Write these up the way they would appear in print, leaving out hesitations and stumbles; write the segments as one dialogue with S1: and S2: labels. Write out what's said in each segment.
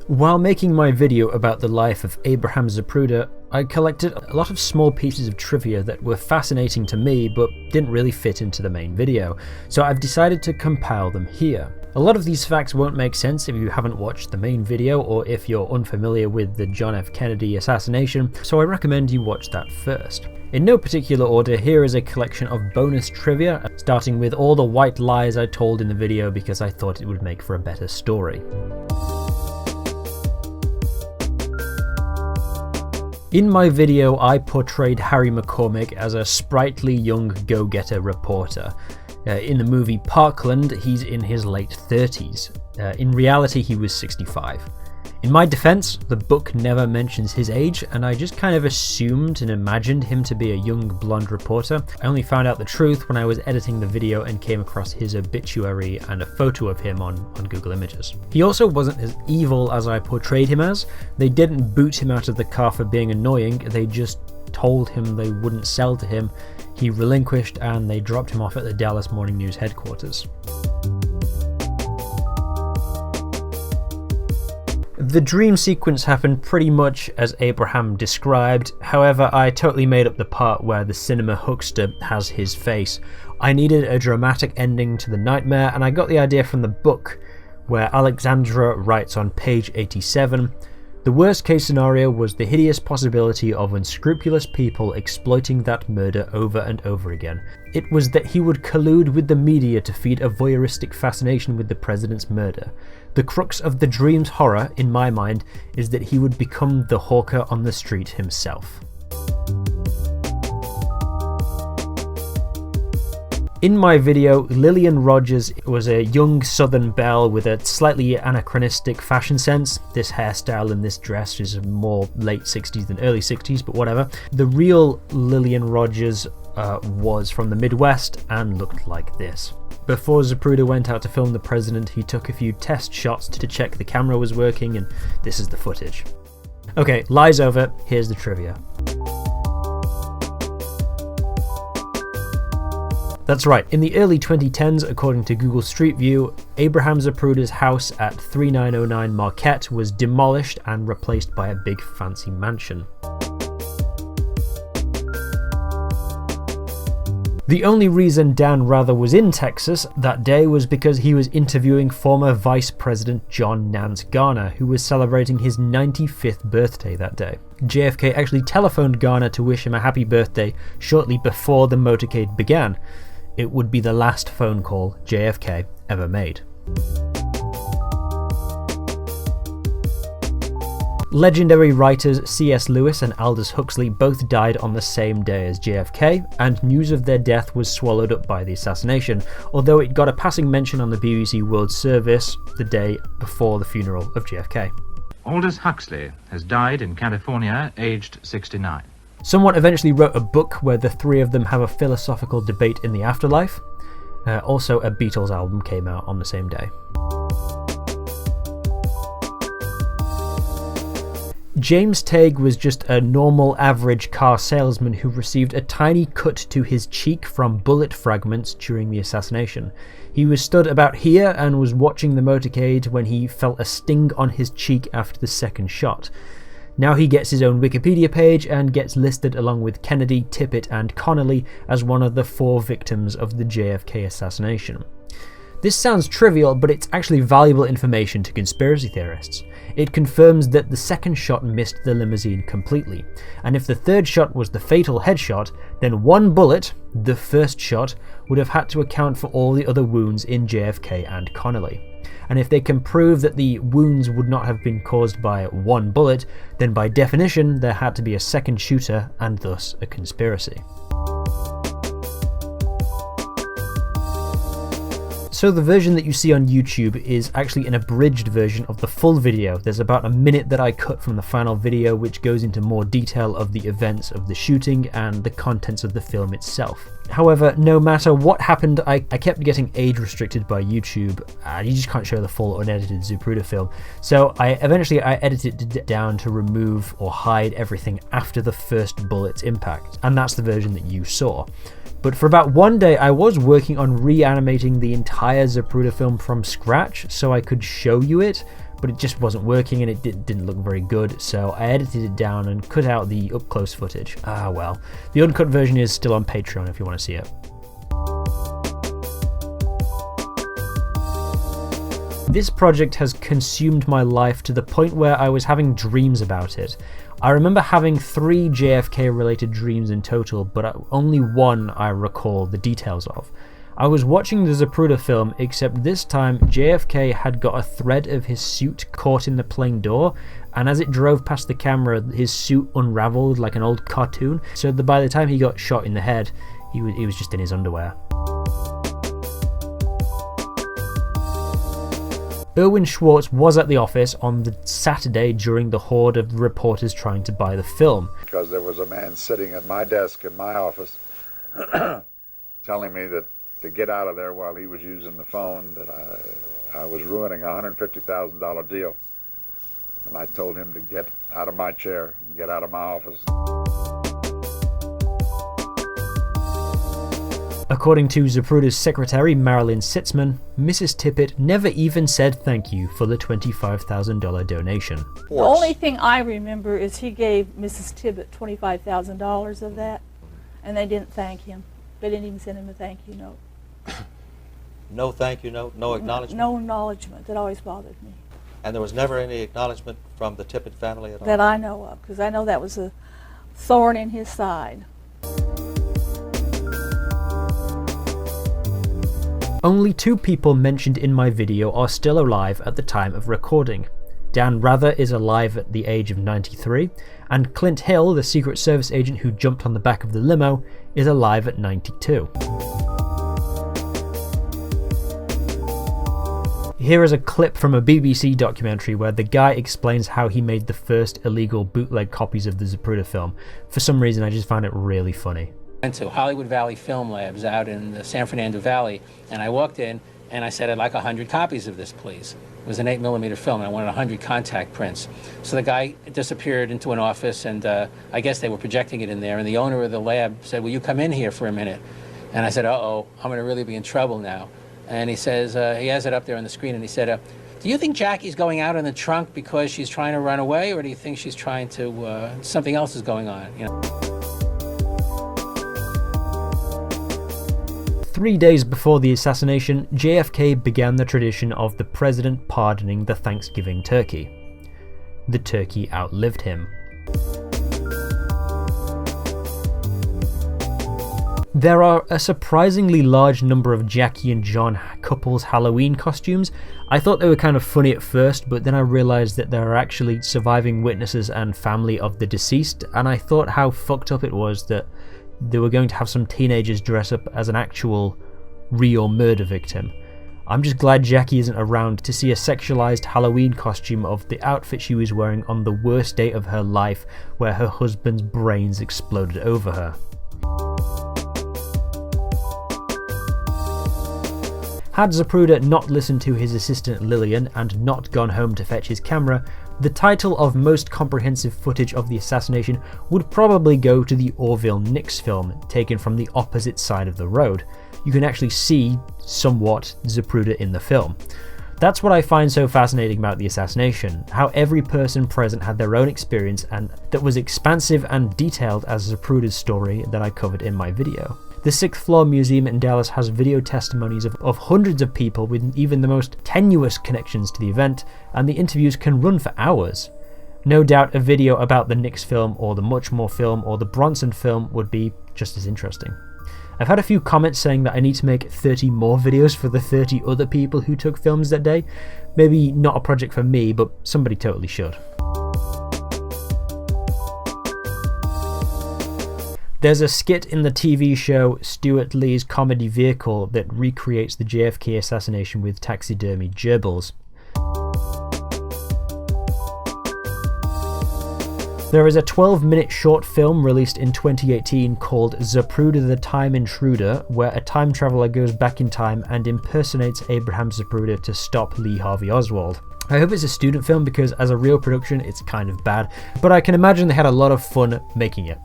S1: While making my video about the life of Abraham Zapruder, I collected a lot of small pieces of trivia that were fascinating to me but didn't really fit into the main video, so I've decided to compile them here. A lot of these facts won't make sense if you haven't watched the main video or if you're unfamiliar with the John F. Kennedy assassination, so I recommend you watch that first. In no particular order, here is a collection of bonus trivia, starting with all the white lies I told in the video because I thought it would make for a better story. In my video, I portrayed Harry McCormick as a sprightly young go-getter reporter. In the movie Parkland, he's in his late 30s. In reality, he was 65. In my defense, the book never mentions his age, and I just kind of assumed and imagined him to be a young blonde reporter. I only found out the truth when I was editing the video and came across his obituary and a photo of him on Google Images. He also wasn't as evil as I portrayed him as. They didn't boot him out of the car for being annoying, they just told him they wouldn't sell to him. He relinquished and they dropped him off at the Dallas Morning News headquarters. The dream sequence happened pretty much as Abraham described, however I totally made up the part where the cinema huckster has his face. I needed a dramatic ending to the nightmare and I got the idea from the book, where Alexandra writes on page 87, "The worst case scenario was the hideous possibility of unscrupulous people exploiting that murder over and over again. It was that he would collude with the media to feed a voyeuristic fascination with the president's murder. The crux of the dream's horror, in my mind, is that he would become the hawker on the street himself." In my video, Lillian Rogers was a young southern belle with a slightly anachronistic fashion sense. This hairstyle and this dress is more late 60s than early 60s, but whatever. The real Lillian Rogers was from the Midwest and looked like this. Before Zapruder went out to film the president, he took a few test shots to check the camera was working, and this is the footage. Okay, lies over, here's the trivia. That's right, in the early 2010s, according to Google Street View, Abraham Zapruder's house at 3909 Marquette was demolished and replaced by a big fancy mansion. The only reason Dan Rather was in Texas that day was because he was interviewing former Vice President John Nance Garner, who was celebrating his 95th birthday that day. JFK actually telephoned Garner to wish him a happy birthday shortly before the motorcade began. It would be the last phone call JFK ever made. Legendary writers C.S. Lewis and Aldous Huxley both died on the same day as JFK, and news of their death was swallowed up by the assassination, although it got a passing mention on the BBC World Service the day before the funeral of JFK.
S2: Aldous Huxley has died in California, aged 69.
S1: Someone eventually wrote a book where the three of them have a philosophical debate in the afterlife. Also, a Beatles album came out on the same day. James Tague was just a normal average car salesman who received a tiny cut to his cheek from bullet fragments during the assassination. He was stood about here and was watching the motorcade when he felt a sting on his cheek after the second shot. Now he gets his own Wikipedia page and gets listed along with Kennedy, Tippit and Connolly as one of the 4 victims of the JFK assassination. This sounds trivial, but it's actually valuable information to conspiracy theorists. It confirms that the second shot missed the limousine completely, and if the third shot was the fatal headshot, then one bullet, the first shot, would have had to account for all the other wounds in JFK and Connolly. And if they can prove that the wounds would not have been caused by one bullet, then by definition there had to be a second shooter and thus a conspiracy. So the version that you see on YouTube is actually an abridged version of the full video. There's about a minute that I cut from the final video which goes into more detail of the events of the shooting and the contents of the film itself. However, no matter what happened, I kept getting age restricted by YouTube, and you just can't show the full unedited Zapruder film. So I eventually edited it down to remove or hide everything after the first bullet's impact, and that's the version that you saw. But for about one day I was working on reanimating the entire Zapruder film from scratch so I could show you it, but it just wasn't working and it didn't look very good, so I edited it down and cut out the up-close footage. Ah well. The uncut version is still on Patreon if you want to see it. This project has consumed my life to the point where I was having dreams about it. I remember having 3 JFK related dreams in total, but only one I recall the details of. I was watching the Zapruder film, except this time JFK had got a thread of his suit caught in the plane door, and as it drove past the camera his suit unraveled like an old cartoon, so that by the time he got shot in the head he was just in his underwear. Erwin Schwartz was at the office on the Saturday during the horde of reporters trying to buy the film.
S3: Because there was a man sitting at my desk in my office telling me that to get out of there while he was using the phone, that I was ruining a $150,000 deal. And I told him to get out of my chair, get out of my office.
S1: According to Zapruder's secretary, Marilyn Sitzman, Mrs. Tippett never even said thank you for the $25,000 donation.
S4: The only thing I remember is he gave Mrs. Tippett $25,000 of that, and they didn't thank him. They didn't even send him a thank you note.
S5: No thank you note, no acknowledgement?
S4: No acknowledgement. That always bothered me.
S5: And there was never any acknowledgement from the Tippett family at all?
S4: That I know of, because I know that was a thorn in his side.
S1: Only 2 people mentioned in my video are still alive at the time of recording. Dan Rather is alive at the age of 93, and Clint Hill, the Secret Service agent who jumped on the back of the limo, is alive at 92. Here is a clip from a BBC documentary where the guy explains how he made the first illegal bootleg copies of the Zapruder film. For some reason I just found it really funny.
S6: Went to Hollywood Valley Film Labs out in the San Fernando Valley, and I walked in and I said, I'd like 100 copies of this, please. It was an 8mm film, and I wanted 100 contact prints. So the guy disappeared into an office, and I guess they were projecting it in there, and the owner of the lab said, will you come in here for a minute? And I said, uh-oh, I'm going to really be in trouble now. And he says, he has it up there on the screen, and he said, do you think Jackie's going out in the trunk because she's trying to run away, or do you think she's trying to, something else is going on, you know?
S1: 3 days before the assassination, JFK began the tradition of the president pardoning the Thanksgiving turkey. The turkey outlived him. There are a surprisingly large number of Jackie and John couples Halloween costumes. I thought they were kind of funny at first, but then I realised that there are actually surviving witnesses and family of the deceased, and I thought how fucked up it was that they were going to have some teenagers dress up as an actual real murder victim. I'm just glad Jackie isn't around to see a sexualized Halloween costume of the outfit she was wearing on the worst day of her life, where her husband's brains exploded over her. Had Zapruder not listened to his assistant Lillian and not gone home to fetch his camera, the title of most comprehensive footage of the assassination would probably go to the Orville Nix film, taken from the opposite side of the road. You can actually see, somewhat, Zapruder in the film. That's what I find so fascinating about the assassination, how every person present had their own experience and that was expansive and detailed as Zapruder's story that I covered in my video. The Sixth Floor Museum in Dallas has video testimonies of hundreds of people with even the most tenuous connections to the event, and the interviews can run for hours. No doubt a video about the Nix film or the Muchmore film or the Bronson film would be just as interesting. I've had a few comments saying that I need to make 30 more videos for the 30 other people who took films that day. Maybe not a project for me, but somebody totally should. There's a skit in the TV show Stuart Lee's Comedy Vehicle that recreates the JFK assassination with taxidermy gerbils. There is a 12-minute short film released in 2018 called Zapruder the Time Intruder, where a time traveler goes back in time and impersonates Abraham Zapruder to stop Lee Harvey Oswald. I hope it's a student film because as a real production it's kind of bad, but I can imagine they had a lot of fun making it.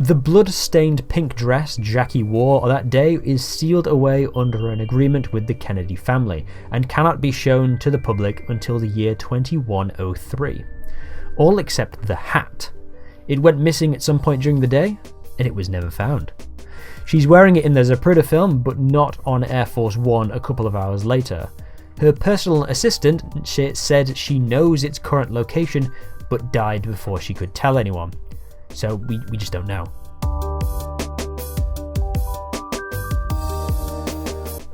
S1: The blood-stained pink dress Jackie wore that day is sealed away under an agreement with the Kennedy family and cannot be shown to the public until the year 2103. All except the hat. It went missing at some point during the day, and it was never found. She's wearing it in the Zapruder film, but not on Air Force One a couple of hours later. Her personal assistant said she knows its current location, but died before she could tell anyone. So we just don't know.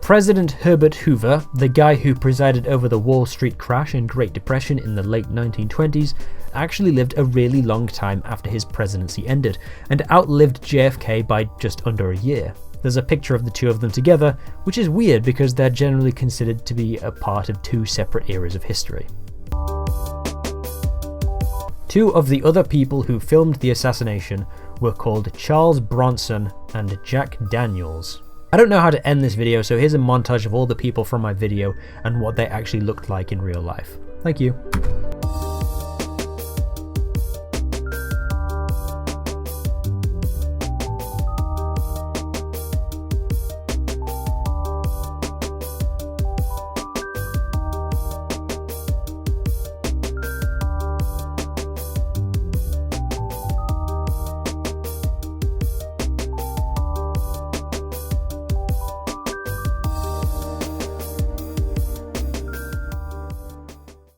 S1: President Herbert Hoover, the guy who presided over the Wall Street crash and Great Depression in the late 1920s, actually lived a really long time after his presidency ended, and outlived JFK by just under a year. There's a picture of the two of them together, which is weird because they're generally considered to be a part of two separate eras of history. Two of the other people who filmed the assassination were called Charles Bronson and Jack Daniels. I don't know how to end this video, so here's a montage of all the people from my video and what they actually looked like in real life. Thank you.